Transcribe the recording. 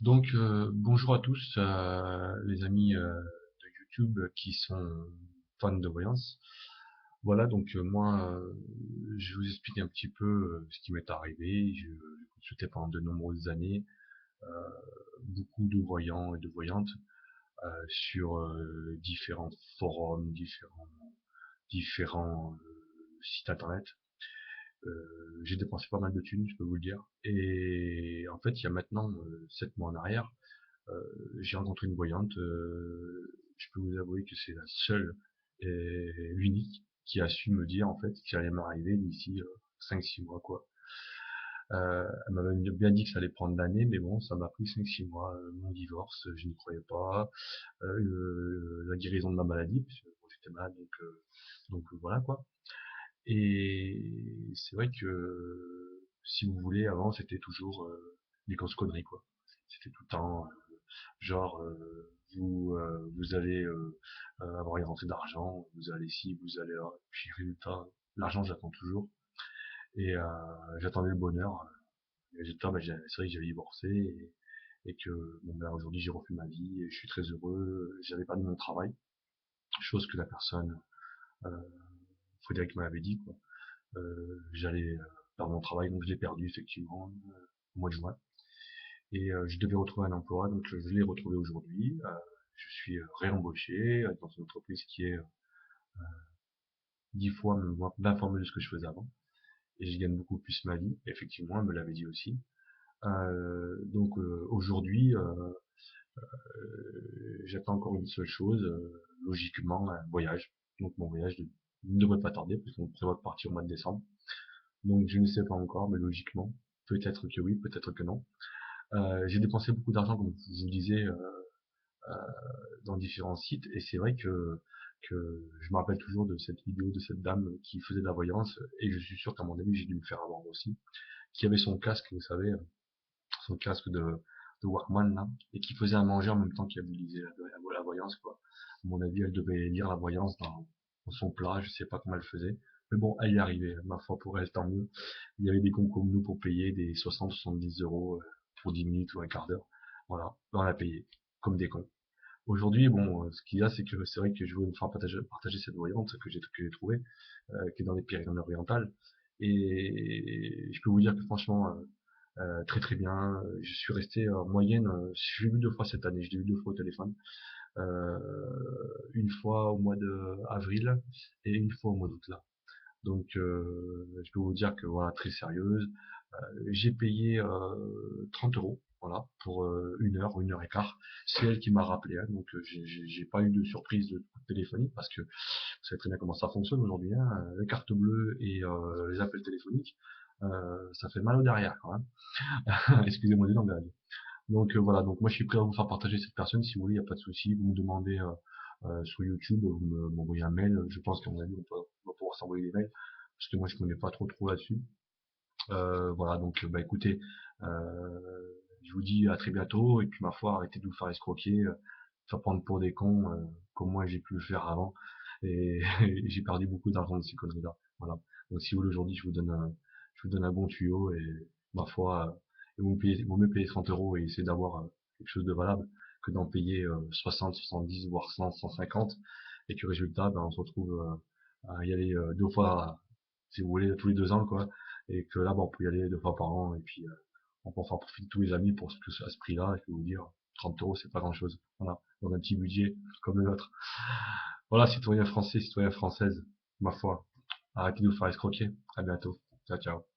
Donc, bonjour à tous, les amis de YouTube qui sont fans de voyance. Voilà, donc moi, je vais vous explique un petit peu ce qui m'est arrivé. Je consultais pendant de nombreuses années euh, beaucoup de voyants et de voyantes sur différents forums, différents sites internet. J'ai dépensé pas mal de thunes, je peux vous le dire. Et en fait, il y a maintenant 7 mois en arrière, j'ai rencontré une voyante. Je peux vous avouer que c'est la seule et l'unique qui a su me dire en fait ce qui allait m'arriver d'ici 5-6 mois quoi. Elle m'avait bien dit que ça allait prendre l'année, mais bon, ça m'a pris 5-6 mois. Mon divorce, je n'y croyais pas. La guérison de ma maladie, parce que bon, j'étais malade, donc voilà quoi. Et c'est vrai que si vous voulez, avant c'était toujours des grosses conneries quoi. C'était tout le temps genre vous allez avoir une rentrée d'argent, vous allez ici, vous allez là, puis résultat, l'argent j'attends toujours et j'attendais le bonheur. Et résultat, bah, c'est vrai que j'avais divorcé et que bon, bah, aujourd'hui j'ai refait ma vie et je suis très heureux. J'avais perdu mon travail, chose que la personne euh, Frédéric m'avait dit quoi. J'allais perdre mon travail, donc je l'ai perdu effectivement au mois de juin. Et je devais retrouver un emploi, donc je l'ai retrouvé aujourd'hui. Je suis réembauché dans une entreprise qui est 10 fois moins formée de ce que je faisais avant. Et je gagne beaucoup plus ma vie, effectivement, elle me l'avait dit aussi. Donc aujourd'hui, j'attends encore une seule chose, logiquement, un voyage. Donc mon voyage ne devrait pas tarder, puisqu'on prévoit de partir au mois de décembre. Donc je ne sais pas encore, mais logiquement, peut-être que oui, peut-être que non. J'ai dépensé beaucoup d'argent, comme je vous le disais, dans différents sites, et c'est vrai que je me rappelle toujours de cette vidéo de cette dame qui faisait de la voyance, et je suis sûr qu'à mon avis j'ai dû me faire avoir aussi, qui avait son casque, vous savez, son casque de Walkman là, et qui faisait à manger en même temps qu'elle lisait la voyance quoi. À mon avis elle devait lire la voyance dans son plat, je sais pas comment elle faisait. Mais bon, elle y arrivait, ma foi pour elle, tant mieux. Il y avait des cons comme nous pour payer des 60-70 € pour 10 minutes ou un quart d'heure. Voilà, on a payé, comme des cons. Aujourd'hui, bon, ce qu'il y a, c'est que c'est vrai que je voulais vous faire partager cette voyante que j'ai trouvée, qui est dans les Pyrénées-Orientales. Et je peux vous dire que franchement, très très bien. Je suis resté en moyenne, je l'ai vu 2 fois cette année, je l'ai vu 2 fois au téléphone. Euh, une fois au mois de avril et une fois au mois d'août là. Donc je peux vous dire que voilà, très sérieuse. J'ai payé 30 € voilà, pour 1 heure et quart. C'est elle qui m'a rappelé, hein, donc j'ai pas eu de surprise de coup de téléphonique parce que vous savez très bien comment ça fonctionne aujourd'hui, hein, les cartes bleues et les appels téléphoniques, ça fait mal au derrière quand même. Excusez-moi du langage. Donc voilà, donc moi je suis prêt à vous faire partager cette personne si vous voulez, il n'y a pas de souci. Vous me demandez sur YouTube, m'envoyez un mail. Je pense qu'à mon avis on va pouvoir s'envoyer des mails parce que moi je connais pas trop là-dessus. Voilà, donc bah écoutez, je vous dis à très bientôt et puis ma foi, arrêtez de vous faire escroquer, faire prendre pour des cons comme moi j'ai pu le faire avant et, et j'ai perdu beaucoup d'argent de ces conneries-là. Voilà. Donc si vous voulez aujourd'hui, je vous donne un bon tuyau et ma foi, vous me payez 30 € et essayer d'avoir quelque chose de valable que d'en payer 60, 70, voire 100, 150 et que résultat, ben, on se retrouve à y aller 2 fois, si vous voulez, tous les 2 ans, quoi et que là, bah, on peut y aller 2 fois par an, et puis on peut en faire profiter tous les amis pour à ce prix-là, et je peux vous dire, 30 € c'est pas grand-chose. Voilà, dans un petit budget comme le nôtre. Voilà, citoyens français, citoyennes françaises, ma foi, arrêtez de vous faire escroquer. À bientôt. Ciao, ciao.